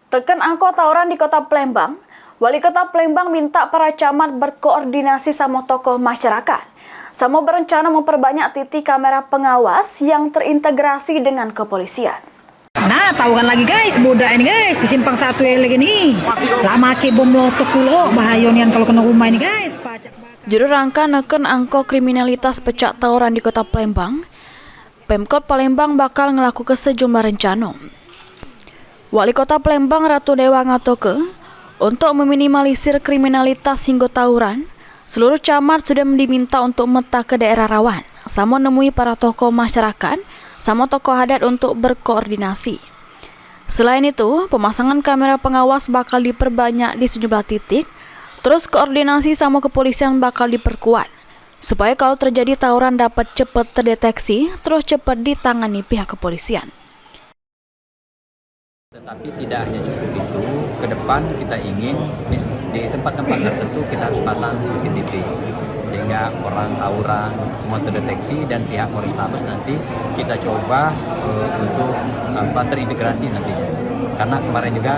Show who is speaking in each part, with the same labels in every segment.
Speaker 1: Tekan angka tawuran di Kota Palembang, Wali Kota Palembang minta para camat berkoordinasi sama tokoh masyarakat. Sama berencana memperbanyak titik kamera pengawas yang terintegrasi dengan kepolisian.
Speaker 2: Nah, tahu kan lagi guys, budak ini guys, di simpang satu lagi nih. Lama ke bom lotok pulo, bahayonian kalau kena rumah ini guys.
Speaker 1: Juru rangka neken angka kriminalitas pecah tawuran di Kota Palembang, Pemkot Palembang bakal ngelakukan sejumlah rencana. Wali Kota Palembang Ratu Dewa ngatoke, untuk meminimalisir kriminalitas hingga tawuran, seluruh camat sudah diminta untuk meta ke daerah rawan, sama nemui para tokoh masyarakat, sama tokoh adat untuk berkoordinasi. Selain itu, pemasangan kamera pengawas bakal diperbanyak di sejumlah titik, terus koordinasi sama kepolisian bakal diperkuat, supaya kalau terjadi tawuran dapat cepat terdeteksi, terus cepat ditangani pihak kepolisian.
Speaker 3: Tetapi tidak hanya cukup itu, ke depan kita ingin di tempat-tempat tertentu kita harus pasang CCTV sehingga orang tawuran semua terdeteksi, dan pihak Polrestabes nanti kita coba untuk terintegrasi nantinya. Karena kemarin juga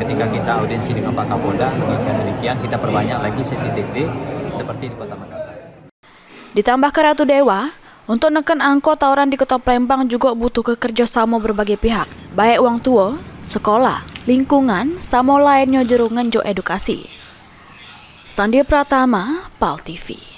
Speaker 3: ketika kita audiensi dengan Pak Kapolda, demikian kita perbanyak lagi CCTV seperti di Kota Makassar.
Speaker 1: Ditambah ke Ratu Dewa, untuk neken angka tawuran di Kota Palembang juga butuh kerjasama berbagai pihak, baik wong tua, sekolah, lingkungan, sama lainnya jerungan jo edukasi. Sandi Pratama, PAL TV.